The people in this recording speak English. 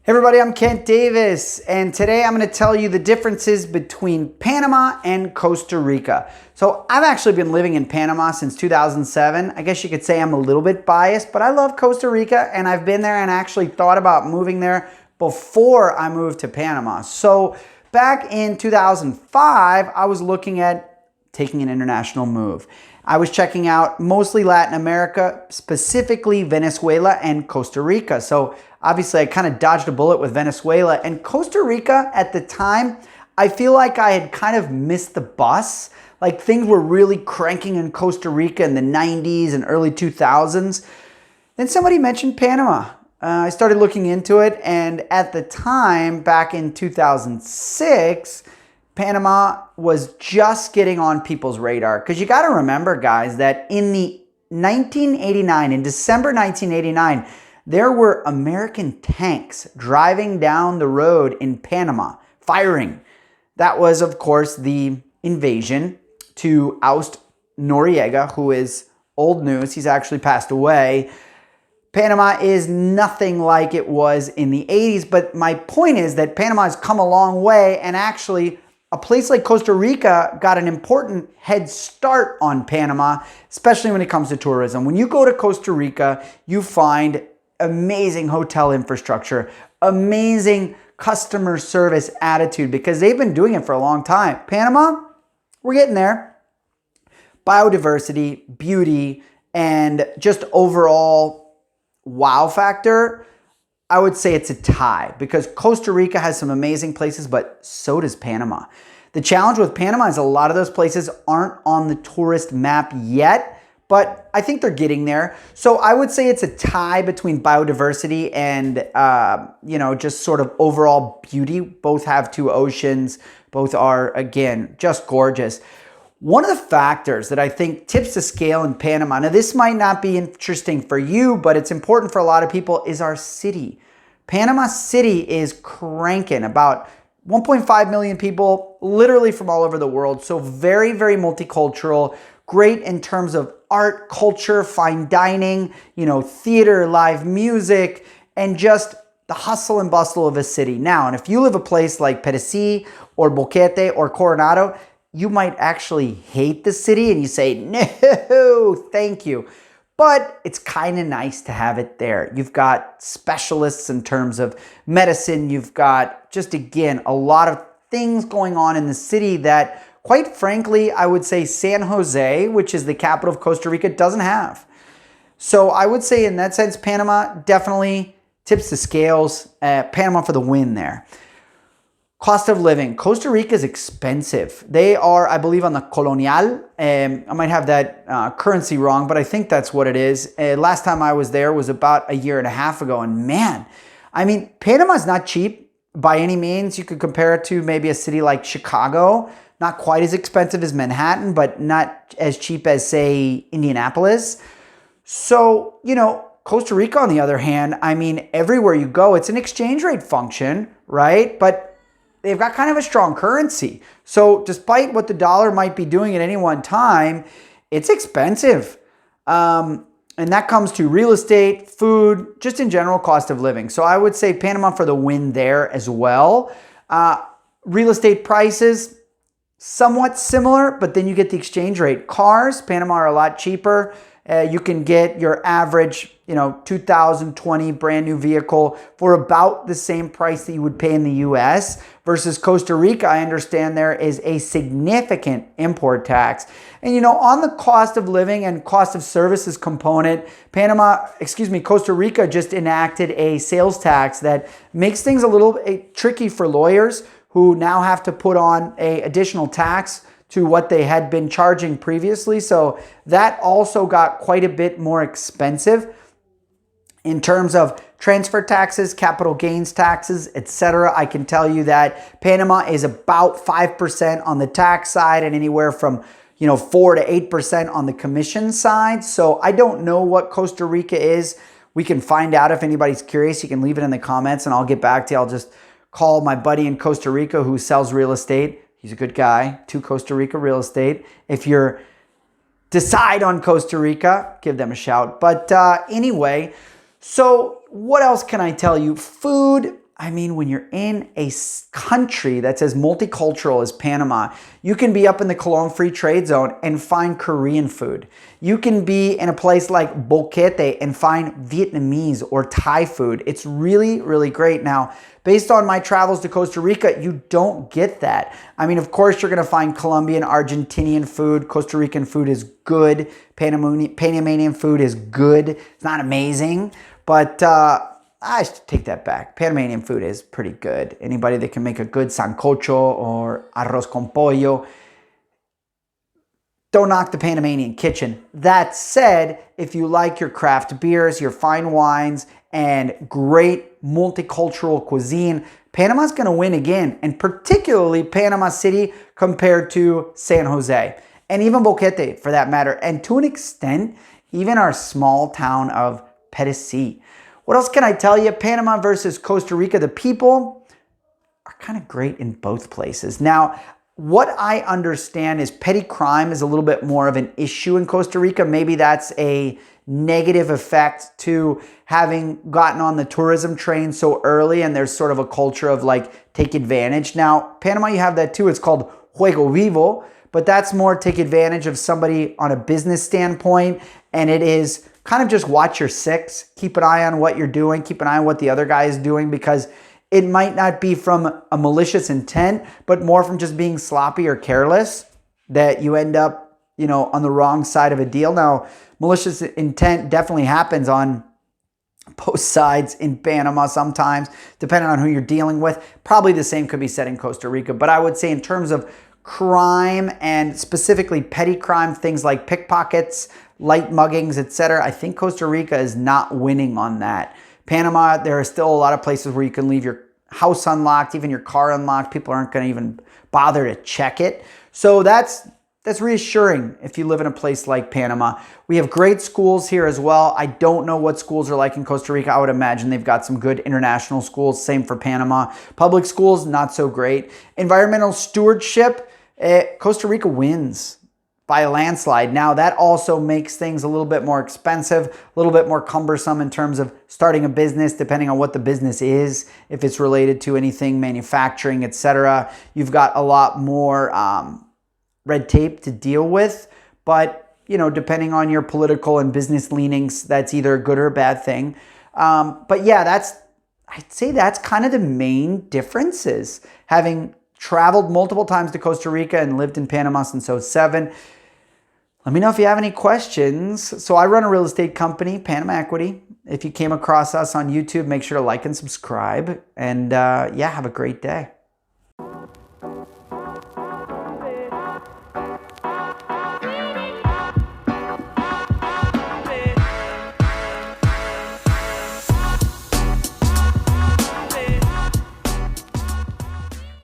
Hey everybody, I'm Kent Davis, and today I'm going to tell you the differences between Panama and Costa Rica. So I've actually been living in Panama since 2007. I guess you could say I'm a little bit biased, but I love Costa Rica, and I've been there and actually thought about moving there before I moved to Panama. So back in 2005, I was looking at taking an international move. I was checking out mostly Latin America, specifically Venezuela and Costa Rica. So obviously I kind of dodged a bullet with Venezuela, and Costa Rica at the time, I feel like I had kind of missed the bus. Like things were really cranking in Costa Rica in the 90s and early 2000s. Then somebody mentioned Panama. I started looking into it, and at the time, back in 2006, Panama was just getting on people's radar. Because you got to remember, guys, that in December 1989, there were American tanks driving down the road in Panama, firing. That was, of course, the invasion to oust Noriega, who is old news. He's actually passed away. Panama is nothing like it was in the 80s, but my point is that Panama has come a long way, and actually a place like Costa Rica got an important head start on Panama, especially when it comes to tourism. When you go to Costa Rica, you find amazing hotel infrastructure, amazing customer service attitude, because they've been doing it for a long time. Panama, we're getting there. Biodiversity, beauty, and just overall wow factor, I would say it's a tie, because Costa Rica has some amazing places, but so does Panama. The challenge with Panama is a lot of those places aren't on the tourist map yet, but I think they're getting there. So I would say it's a tie between biodiversity and, just sort of overall beauty. Both have two oceans. Both are, again, just gorgeous. One of the factors that I think tips the scale in Panama, now this might not be interesting for you, but it's important for a lot of people, is our city. Panama City is cranking, about 1.5 million people, literally from all over the world. So very, very multicultural, great in terms of art, culture, fine dining, theater, live music, and just the hustle and bustle of a city. Now, and if you live a place like Perecí or Boquete or Coronado, you might actually hate the city and you say, no, thank you. But it's kind of nice to have it there. You've got specialists in terms of medicine. You've got just, again, a lot of things going on in the city that, quite frankly, I would say San Jose, which is the capital of Costa Rica, doesn't have. So I would say in that sense, Panama definitely tips the scales. Panama for the win there. Cost of living. Costa Rica is expensive. They are, I believe, on the colonial. I might have that currency wrong, but I think that's what it is. Last time I was there was about a year and a half ago. And man, I mean, Panama is not cheap by any means. You could compare it to maybe a city like Chicago. Not quite as expensive as Manhattan, but not as cheap as, say, Indianapolis. So, Costa Rica, on the other hand, I mean, everywhere you go, it's an exchange rate function, right? But they've got kind of a strong currency. So despite what the dollar might be doing at any one time, it's expensive. And that comes to real estate, food, just in general cost of living. So I would say Panama for the win there as well. Real estate prices, somewhat similar, but then you get the exchange rate. Cars, Panama are a lot cheaper. You can get your average, 2020 brand new vehicle for about the same price that you would pay in the US versus Costa Rica. I understand there is a significant import tax. And, on the cost of living and cost of services component, Costa Rica just enacted a sales tax that makes things a little tricky for lawyers who now have to put on an additional tax to what they had been charging previously. So that also got quite a bit more expensive in terms of transfer taxes, capital gains taxes, etc. I can tell you that Panama is about 5% on the tax side and anywhere from 4 to 8% on the commission side. So I don't know what Costa Rica is we can find out if anybody's curious. You can leave it in the comments and I'll get back to you. I'll just call my buddy in Costa Rica who sells real estate. He's a good guy to Costa Rica real estate. If you're decide on Costa Rica, give them a shout. But anyway, so what else can I tell you? Food. I mean, when you're in a country that's as multicultural as Panama, you can be up in the Colón Free Trade Zone and find Korean food. You can be in a place like Boquete and find Vietnamese or Thai food. It's really, really great. Now, based on my travels to Costa Rica, you don't get that. I mean, of course, you're going to find Colombian, Argentinian food. Costa Rican food is good. Panamanian food is good. It's not amazing, but I should take that back. Panamanian food is pretty good. Anybody that can make a good sancocho or arroz con pollo, don't knock the Panamanian kitchen. That said, if you like your craft beers, your fine wines, and great multicultural cuisine, Panama's going to win again, and particularly Panama City compared to San Jose, and even Boquete for that matter, and to an extent, even our small town of Petití. What else can I tell you? Panama versus Costa Rica, the people are kind of great in both places. Now, what I understand is petty crime is a little bit more of an issue in Costa Rica. Maybe that's a negative effect to having gotten on the tourism train so early, and there's sort of a culture of like take advantage. Now, Panama, you have that too. It's called Juego Vivo, but that's more take advantage of somebody on a business standpoint, and it is kind of just watch your six, keep an eye on what you're doing, keep an eye on what the other guy is doing, because it might not be from a malicious intent, but more from just being sloppy or careless that you end up, you know, on the wrong side of a deal. Now, malicious intent definitely happens on both sides in Panama sometimes, depending on who you're dealing with. Probably the same could be said in Costa Rica, but I would say in terms of crime and specifically petty crime, things like pickpockets, light muggings, etc., I think Costa Rica is not winning on that. Panama, there are still a lot of places where you can leave your house unlocked, even your car unlocked. People aren't going to even bother to check it. So that's reassuring if you live in a place like Panama. We have great schools here as well. I don't know what schools are like in Costa Rica. I would imagine they've got some good international schools. Same for Panama. Public schools, not so great. Environmental stewardship, Costa Rica wins by a landslide. Now, that also makes things a little bit more expensive, a little bit more cumbersome in terms of starting a business, depending on what the business is, if it's related to anything manufacturing, etc. You've got a lot more red tape to deal with, but you know, depending on your political and business leanings, that's either a good or a bad thing. But yeah, I'd say that's kind of the main differences. Having traveled multiple times to Costa Rica and lived in Panama since 2007. Let me know if you have any questions. So I run a real estate company, Panama Equity. If you came across us on YouTube, make sure to like and subscribe. And yeah, have a great day.